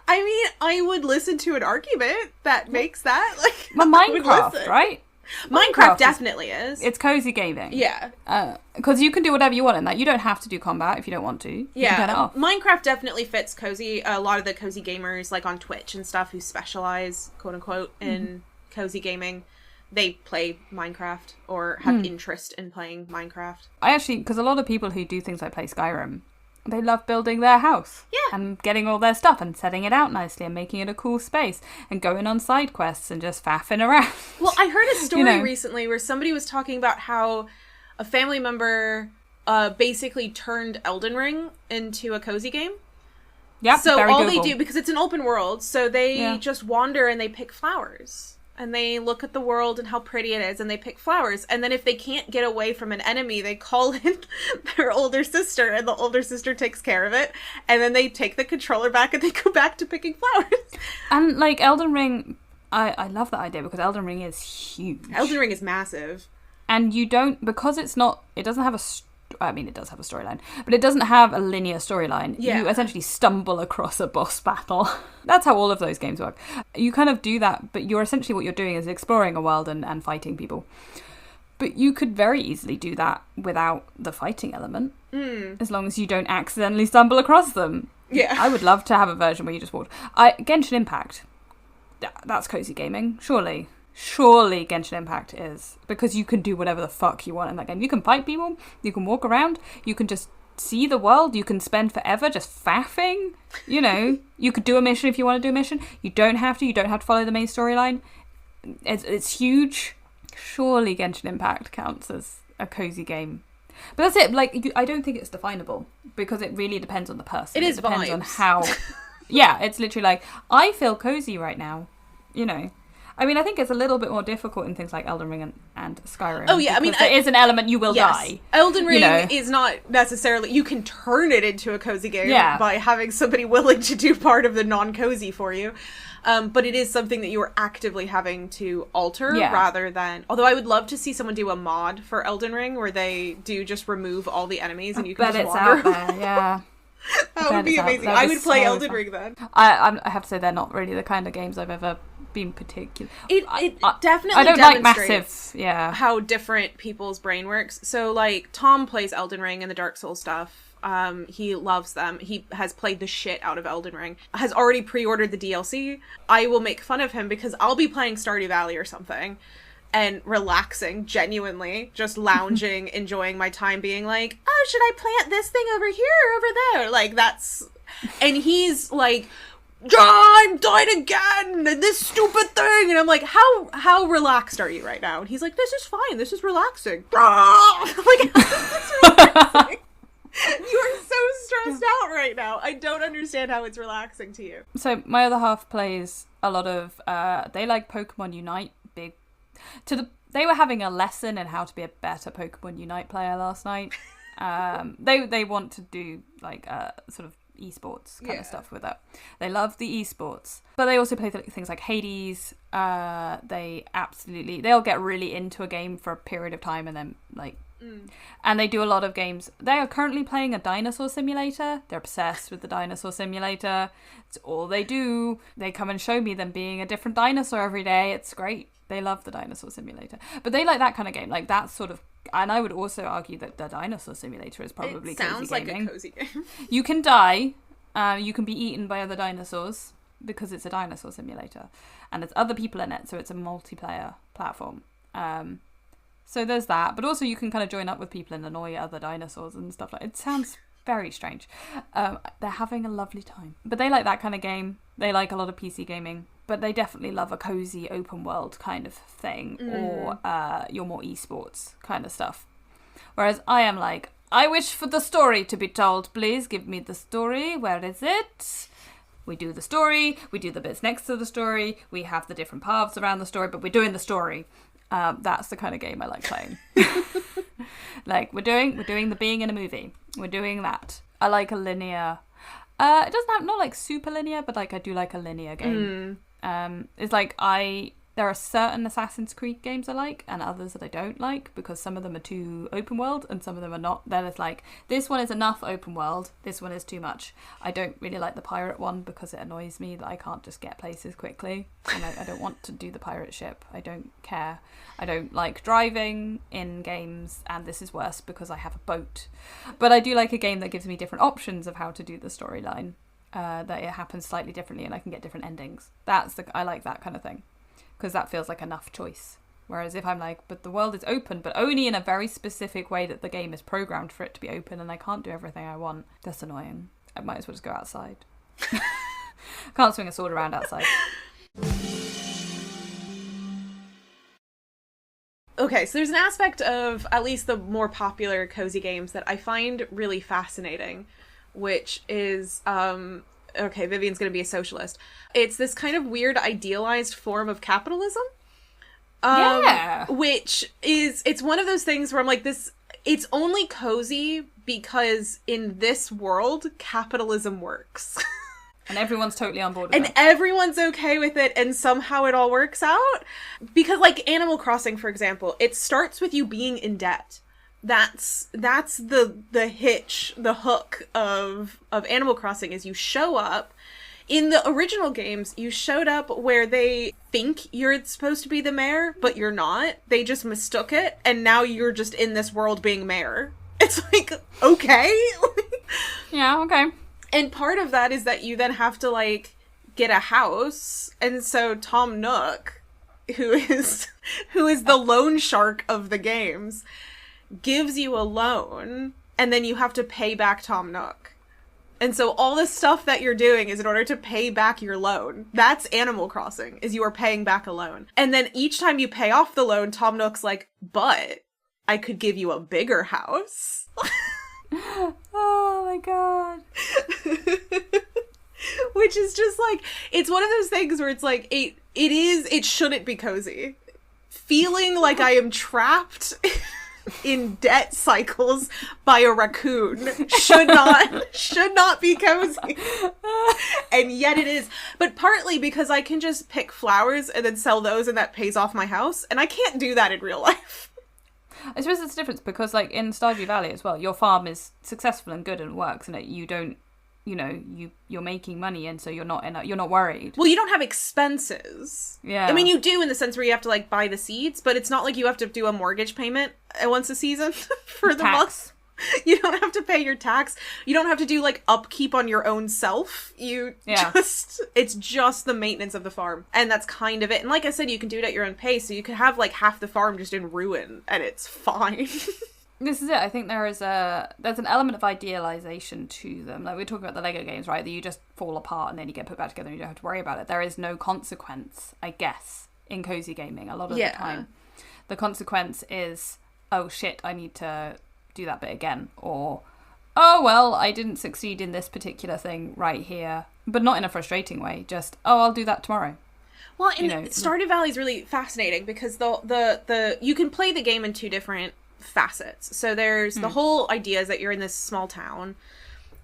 I mean, I would listen to an argument that makes that. Like, well, Minecraft, right? Minecraft definitely is. It's cozy gaming. Yeah. Because you can do whatever you want in that. You don't have to do combat if you don't want to. You can turn it off. Minecraft definitely fits cozy. A lot of the cozy gamers, like on Twitch and stuff, who specialize, quote unquote, in cozy gaming, they play Minecraft or have interest in playing Minecraft. I actually, because a lot of people who do things like play Skyrim, they love building their house. Yeah. And getting all their stuff and setting it out nicely and making it a cool space and going on side quests and just faffing around. Well, I heard a story recently where somebody was talking about how a family member basically turned Elden Ring into a cozy game. Yeah, so very all doable. they do, because it's an open world, so they just wander and they pick flowers. And they look at the world and how pretty it is, and they pick flowers. And then if they can't get away from an enemy, they call in their older sister, and the older sister takes care of it. And then they take the controller back, and they go back to picking flowers. And, like, Elden Ring, I love that idea, because Elden Ring is huge. Elden Ring is massive. And you don't, because it's not, it doesn't have a I mean, it does have a storyline, but it doesn't have a linear storyline. Yeah. You essentially stumble across a boss battle. That's how all of those games work. You kind of do that, but you're essentially, what you're doing is exploring a world and fighting people. But you could very easily do that without the fighting element, as long as you don't accidentally stumble across them. Yeah. I would love to have a version where you just walk. Genshin Impact, that's cozy gaming, surely. Surely Genshin Impact is, because you can do whatever the fuck you want in that game. You can fight people, you can walk around, you can just see the world, you can spend forever just faffing, you know. You could do a mission if you want to do a mission. You don't have to follow the main storyline. It's huge. Surely Genshin Impact counts as a cozy game. But that's it, like, I don't think it's definable, because it really depends on the person. It depends vibes. on how... Yeah, it's literally like, I feel cozy right now, you know. I mean, I think it's a little bit more difficult in things like Elden Ring and Skyrim. Oh, yeah, I mean... there is an element you will die. Elden Ring, you know? Is not necessarily... You can turn it into a cozy game by having somebody willing to do part of the non-cozy for you. But it is something that you are actively having to alter rather than... Although I would love to see someone do a mod for Elden Ring where they do just remove all the enemies and you can just wander. It's out there, yeah. That would be amazing. I would play Elden Ring then. I have to say, they're not really the kind of games I've ever been particular. It definitely I don't like massive, how different people's brain works. So, like, Tom plays Elden Ring and the Dark Souls stuff. He loves them. He has played the shit out of Elden Ring. Has already pre-ordered the DLC. I will make fun of him because I'll be playing Stardew Valley or something and relaxing, genuinely, just lounging, enjoying my time, being like, oh, should I plant this thing over here or over there? Like, that's... And he's like, I'm dying again, and this stupid thing. And I'm like, how relaxed are you right now? And he's like, this is fine. This is relaxing. Like, this is relaxing. You are so stressed out right now. I don't understand how it's relaxing to you. So my other half plays a lot of, they like Pokemon Unite. They were having a lesson in how to be a better Pokemon Unite player last night. They want to do like sort of esports kind of stuff with it. They love the esports, but they also play things like Hades. They'll get really into a game for a period of time and then like and they do a lot of games. They are currently playing a dinosaur simulator. They're obsessed with the dinosaur simulator. It's all they do. They come and show me them being a different dinosaur every day. It's great. They love the dinosaur simulator. But they like that kind of game. Like that sort of... And I would also argue that the dinosaur simulator is probably it sounds cozy gaming. Like a cozy game. You can die. You can be eaten by other dinosaurs because it's a dinosaur simulator. And there's other people in it, so it's a multiplayer platform. So there's that. But also you can kind of join up with people and annoy other dinosaurs and stuff like that. It sounds very strange. They're having a lovely time. But they like that kind of game. They like a lot of PC gaming. But they definitely love a cozy open world kind of thing, or your more esports kind of stuff. Whereas I am like, I wish for the story to be told. Please give me the story. Where is it? We do the story. We do the bits next to the story. We have the different paths around the story, but we're doing the story. That's the kind of game I like playing. Like we're doing the being in a movie. We're doing that. I like a linear. It doesn't have not like super linear, but like I do like a linear game. It's like there are certain Assassin's Creed games I like and others that I don't like because some of them are too open world and some of them are not. Then it's like, this one is enough open world, this one is too much. I don't really like the pirate one because it annoys me that I can't just get places quickly and I don't want to do the pirate ship. I don't care. I don't like driving in games, and this is worse because I have a boat. But I do like a game that gives me different options of how to do the storyline. That it happens slightly differently and I can get different endings. I like that kind of thing because that feels like enough choice. Whereas if I'm like, but the world is open, but only in a very specific way that the game is programmed for it to be open and I can't do everything I want, that's annoying. I might as well just go outside. Can't swing a sword around outside. Okay, so there's an aspect of at least the more popular cozy games that I find really fascinating, which is, okay, Vivian's going to be a socialist. It's this kind of weird idealized form of capitalism. Which is, it's one of those things where I'm like, it's only cozy because in this world, capitalism works. And everyone's totally on board with it. And everyone's okay with it, and somehow it all works out. Because, like, Animal Crossing, for example, it starts with you being in debt. that's the hitch, the hook of Animal Crossing, is you show up. In the original games, you showed up where they think you're supposed to be the mayor, but you're not. They just mistook it, and now you're just in this world being mayor. It's like, okay. Yeah, okay. And part of that is that you then have to, like, get a house, and so Tom Nook, who is the loan shark of the games, gives you a loan, and then you have to pay back Tom Nook. And so all this stuff that you're doing is in order to pay back your loan. That's Animal Crossing, is you are paying back a loan. And then each time you pay off the loan, Tom Nook's like, but I could give you a bigger house. Oh my god. Which is just like, it's one of those things where it's like, it shouldn't be cozy. Feeling like I am trapped in debt cycles by a raccoon should not be cozy. And yet it is. But partly because I can just pick flowers and then sell those, and that pays off my house, and I can't do that in real life. I suppose it's a difference because, like, in Stardew Valley as well, your farm is successful and good and works, and you don't, you're making money, and so you're not worried. Well, you don't have expenses. Yeah. I mean, you do in the sense where you have to, like, buy the seeds, but it's not like you have to do a mortgage payment once a season for the month. You don't have to pay your tax. You don't have to do, like, upkeep on your own self. It's just the maintenance of the farm. And that's kind of it. And like I said, you can do it at your own pace, so you can have, like, half the farm just in ruin, and it's fine. This is it. I think there's an element of idealization to them. Like, we're talking about the Lego games, right? That you just fall apart and then you get put back together and you don't have to worry about it. There is no consequence, I guess, in cozy gaming a lot of the time. The consequence is, oh shit, I need to do that bit again. Or, oh well, I didn't succeed in this particular thing right here. But not in a frustrating way. Just, oh, I'll do that tomorrow. Well, and Stardew Valley is really fascinating because the you can play the game in two different facets. So there's the whole idea is that you're in this small town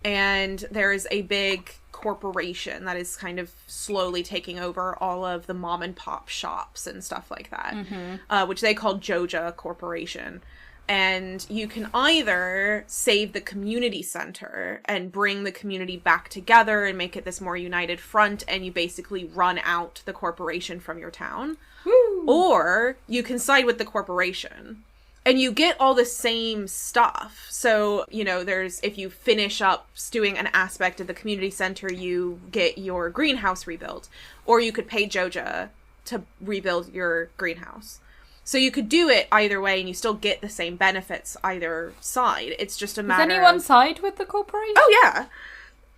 and there's a big corporation that is kind of slowly taking over all of the mom and pop shops and stuff like that, which they call Joja Corporation. And you can either save the community center and bring the community back together and make it this more united front, and you basically run out the corporation from your town. Woo! Or you can side with the corporation. And you get all the same stuff. So, if you finish up doing an aspect of the community center, you get your greenhouse rebuilt. Or you could pay Joja to rebuild your greenhouse. So you could do it either way, and you still get the same benefits either side. It's just a matter. Does anyone side with the corporation? Oh, yeah.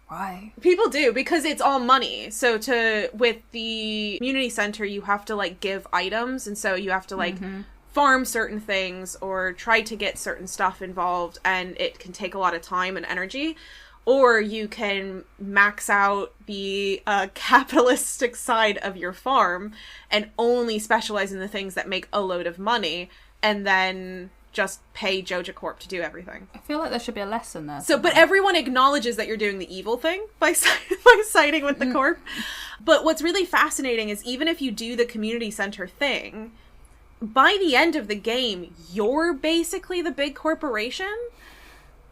Why? People do, because it's all money. So with the community center, you have to, like, give items, and so you have to, like, farm certain things or try to get certain stuff involved, and it can take a lot of time and energy. Or you can max out the capitalistic side of your farm and only specialize in the things that make a load of money, and then just pay Joja Corp to do everything. I feel like there should be a lesson there. So, but everyone acknowledges that you're doing the evil thing by siding with the corp. But what's really fascinating is even if you do the community center thing, by the end of the game, you're basically the big corporation.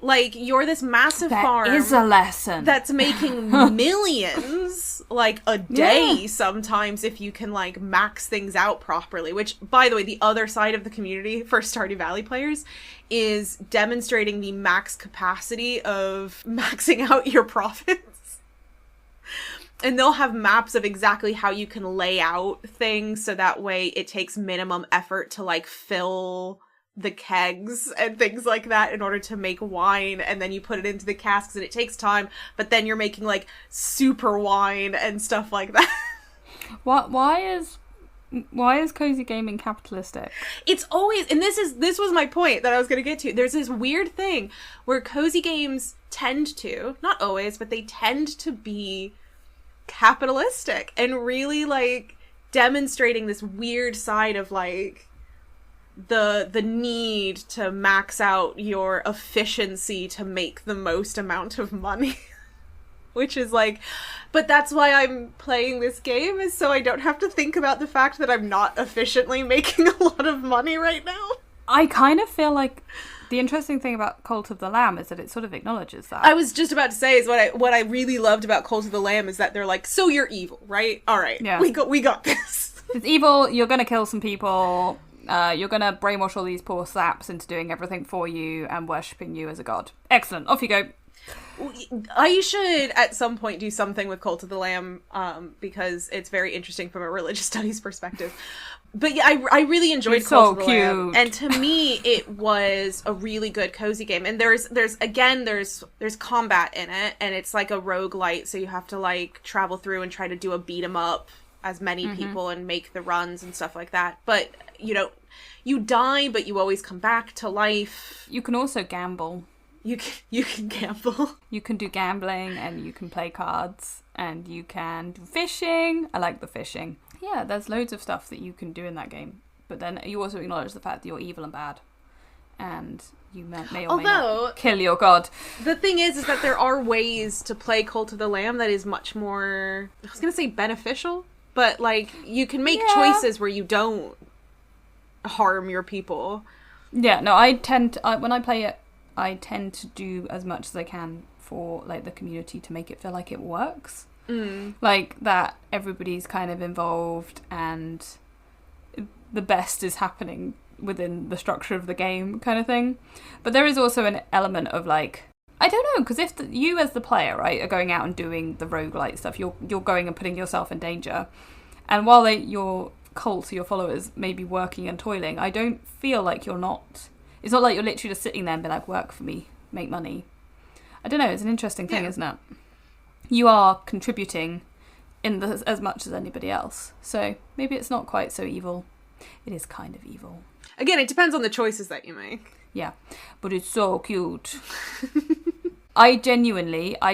Like, you're this massive farm. That is a lesson. That's making millions, like, a day sometimes, if you can, like, max things out properly. Which, by the way, the other side of the community for Stardew Valley players is demonstrating the max capacity of maxing out your profits. And they'll have maps of exactly how you can lay out things so that way it takes minimum effort to, like, fill the kegs and things like that in order to make wine, and then you put it into the casks and it takes time, but then you're making, like, super wine and stuff like that. Why is cozy gaming capitalistic? It's always, and this was my point that I was going to get to. There's this weird thing where cozy games tend to, not always, but they tend to be capitalistic and really, like, demonstrating this weird side of, like, the need to max out your efficiency to make the most amount of money. Which is like, but that's why I'm playing this game, is so I don't have to think about the fact that I'm not efficiently making a lot of money right now. I kind of feel like the interesting thing about Cult of the Lamb is that it sort of acknowledges that. I was just about to say is what I really loved about Cult of the Lamb is that they're like, so you're evil, right? All right, yeah. we got this. It's evil. You're gonna kill some people. You're gonna brainwash all these poor saps into doing everything for you and worshipping you as a god. Excellent. Off you go. I should at some point do something with Cult of the Lamb because it's very interesting from a religious studies perspective. But yeah, I really enjoyed Cult of the Lamb, and to me, it was a really good cozy game. And there's combat in it, and it's like a roguelite, so you have to like travel through and try to do a beat 'em up as many people and make the runs and stuff like that. But you die, but you always come back to life. You can also gamble. You can gamble. You can do gambling, and you can play cards, and you can do fishing. I like the fishing. Yeah, there's loads of stuff that you can do in that game. But then you also acknowledge the fact that you're evil and bad. And you may or may not kill your god. The thing is that there are ways to play Cult of the Lamb that is much more, I was going to say beneficial, but like you can make choices where you don't harm your people. Yeah, no, when I play it, I tend to do as much as I can for like the community to make it feel like it works. Like that everybody's kind of involved and the best is happening within the structure of the game kind of thing. But there is also an element of like, I don't know, because if you as the player, right, are going out and doing the roguelite stuff, you're going and putting yourself in danger. And while your cult, your followers may be working and toiling, I don't feel like it's not like you're literally just sitting there and be like, work for me, make money. I don't know, it's an interesting thing, isn't it? You are contributing as much as anybody else. So maybe it's not quite so evil. It is kind of evil. Again, it depends on the choices that you make. Yeah, but it's so cute. I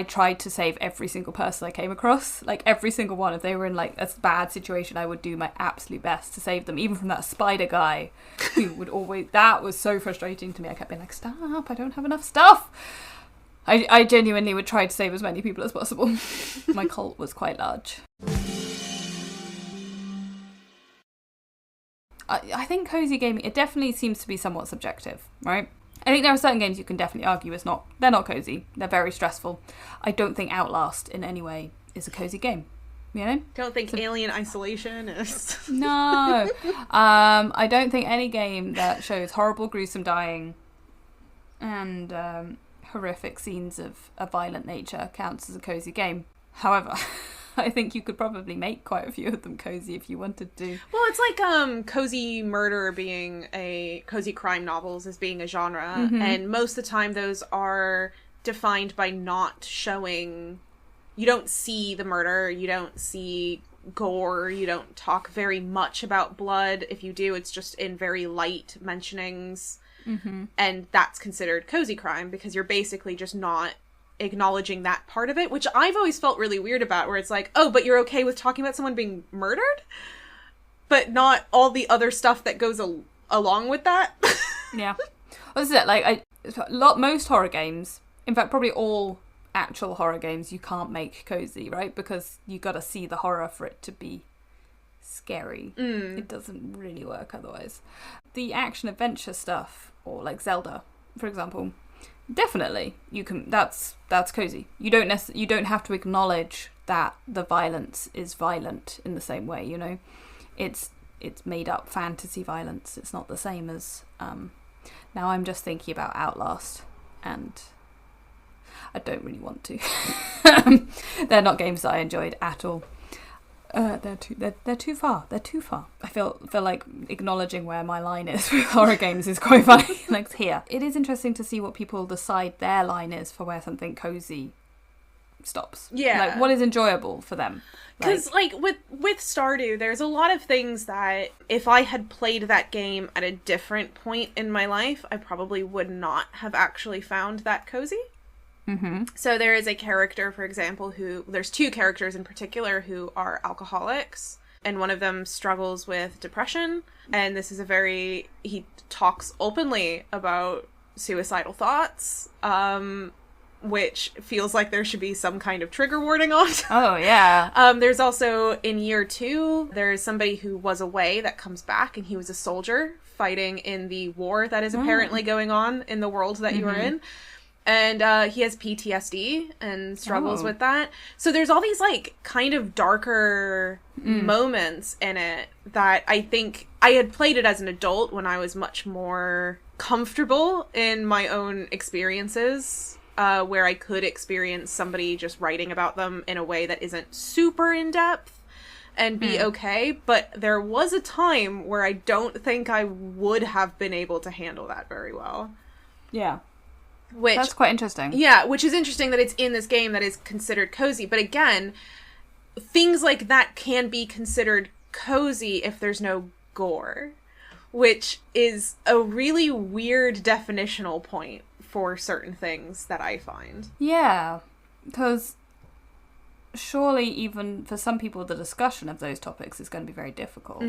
tried to save every single person I came across. Like, every single one. If they were in, like, a bad situation, I would do my absolute best to save them. Even from that spider guy who would always... That was so frustrating to me. I kept being like, stop, I don't have enough stuff. I genuinely would try to save as many people as possible. My cult was quite large. I think cozy gaming, it definitely seems to be somewhat subjective, right? I think there are certain games you can definitely argue they're not cozy. They're very stressful. I don't think Outlast in any way is a cozy game. You know? Don't think Alien Isolation is. No. I don't think any game that shows horrible, gruesome dying and horrific scenes of a violent nature counts as a cozy game. However, I think you could probably make quite a few of them cozy if you wanted to. Well, it's like cozy murder being cozy crime novels as being a genre, and most of the time those are defined by not showing. You don't see the murder, you don't see gore, you don't talk very much about blood. If you do, it's just in very light mentionings, and that's considered cozy crime because you're basically just not acknowledging that part of it, which I've always felt really weird about, where it's like, oh, but you're okay with talking about someone being murdered, but not all the other stuff that goes along with that. Yeah. Well, this is it. Like, most horror games, in fact, probably all actual horror games, you can't make cozy, right? Because you got to see the horror for it to be scary. It doesn't really work otherwise. The action adventure stuff, or like Zelda, for example, definitely you can. That's cozy. You don't have to acknowledge that the violence is violent in the same way. You know, it's made up fantasy violence. It's not the same as. Now I'm just thinking about Outlast, and I don't really want to. They're not games that I enjoyed at all. They're too far. They're too far. I feel like acknowledging where my line is with horror games is quite funny. Like, it's here. It is interesting to see what people decide their line is for where something cozy stops. Yeah. Like, what is enjoyable for them? Because, like, with Stardew, there's a lot of things that if I had played that game at a different point in my life, I probably would not have actually found that cozy. So there is a character, for example, there's two characters in particular who are alcoholics, and one of them struggles with depression, and this is he talks openly about suicidal thoughts, which feels like there should be some kind of trigger warning on. Oh, yeah. There's also, in year 2, there's somebody who was away that comes back, and he was a soldier fighting in the war that is apparently going on in the world that you are in. And he has PTSD and struggles with that. So there's all these, like, kind of darker moments in it that I think I had played it as an adult when I was much more comfortable in my own experiences, where I could experience somebody just writing about them in a way that isn't super in-depth and be okay. But there was a time where I don't think I would have been able to handle that very well. Yeah. Which, that's quite interesting. Yeah, which is interesting that it's in this game that is considered cozy. But again, things like that can be considered cozy if there's no gore, which is a really weird definitional point for certain things that I find. Yeah, because surely even for some people the discussion of those topics is going to be very difficult.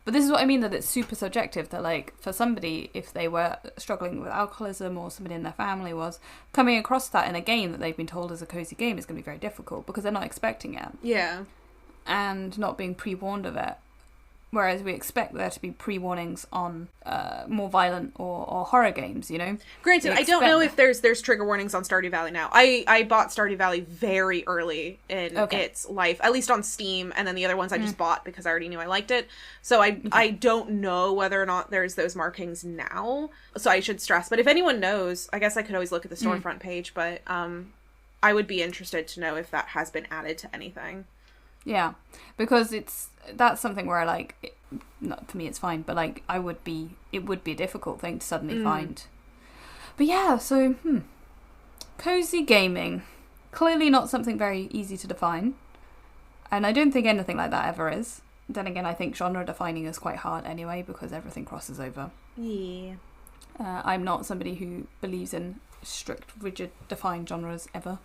But this is what I mean, that it's super subjective, that like for somebody, if they were struggling with alcoholism or somebody in their family was coming across that in a game that they've been told is a cozy game, is going to be very difficult because they're not expecting it. Yeah. And not being pre-warned of it. Whereas we expect there to be pre-warnings on more violent or horror games, you know? Granted, I don't know if there's trigger warnings on Stardew Valley now. I bought Stardew Valley very early in its life, at least on Steam, and then the other ones I just bought because I already knew I liked it. So I don't know whether or not there's those markings now, so I should stress. But if anyone knows, I guess I could always look at the storefront page, but I would be interested to know if that has been added to anything. Yeah, because that's something where not for me it's fine, but like it would be a difficult thing to suddenly find. But yeah, so cozy gaming, clearly not something very easy to define, and I don't think anything like that ever is. Then again, I think genre defining is quite hard anyway because everything crosses over. Yeah. I'm not somebody who believes in strict, rigid, defined genres ever.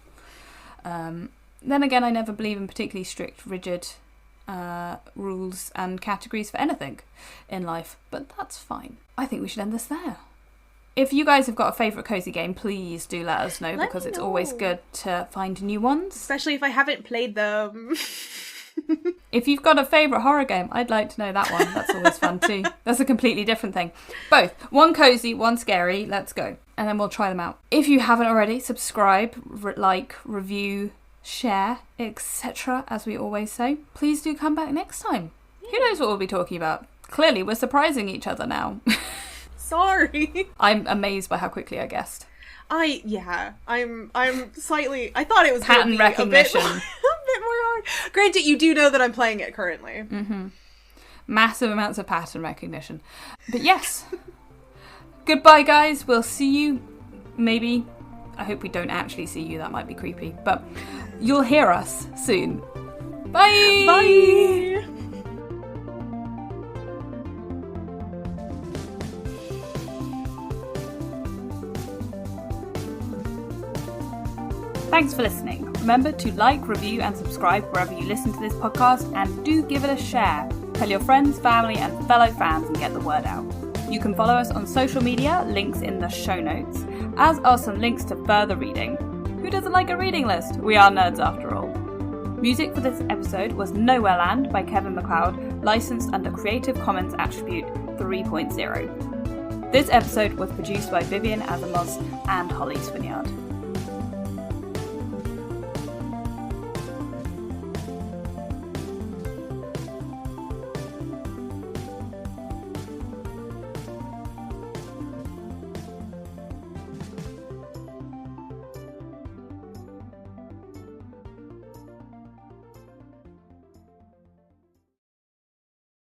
Then again, I never believe in particularly strict, rigid rules and categories for anything in life, but that's fine. I think we should end this there. If you guys have got a favourite cozy game, please do let us know, because it's always good to find new ones. Especially if I haven't played them. If you've got a favourite horror game, I'd like to know that one. That's always fun too. That's a completely different thing. Both. One cozy, one scary. Let's go. And then we'll try them out. If you haven't already, subscribe, like, review, share, etc., as we always say. Please do come back next time. Yeah. Who knows what we'll be talking about? Clearly, we're surprising each other now. Sorry. I'm amazed by how quickly I guessed. I'm slightly... I thought it was pattern recognition. A bit more hard. Granted, you do know that I'm playing it currently. Massive amounts of pattern recognition. But yes. Goodbye, guys. We'll see you maybe... I hope we don't actually see you. That might be creepy. But you'll hear us soon. Bye! Bye! Thanks for listening. Remember to like, review and subscribe wherever you listen to this podcast, and do give it a share. Tell your friends, family and fellow fans and get the word out. You can follow us on social media, links in the show notes, as are some links to further reading. Who doesn't like a reading list? We are nerds after all. Music for this episode was Nowhere Land by Kevin MacLeod, licensed under Creative Commons Attribute 3.0. This episode was produced by Vivian, Asimos and Holly Swinyard.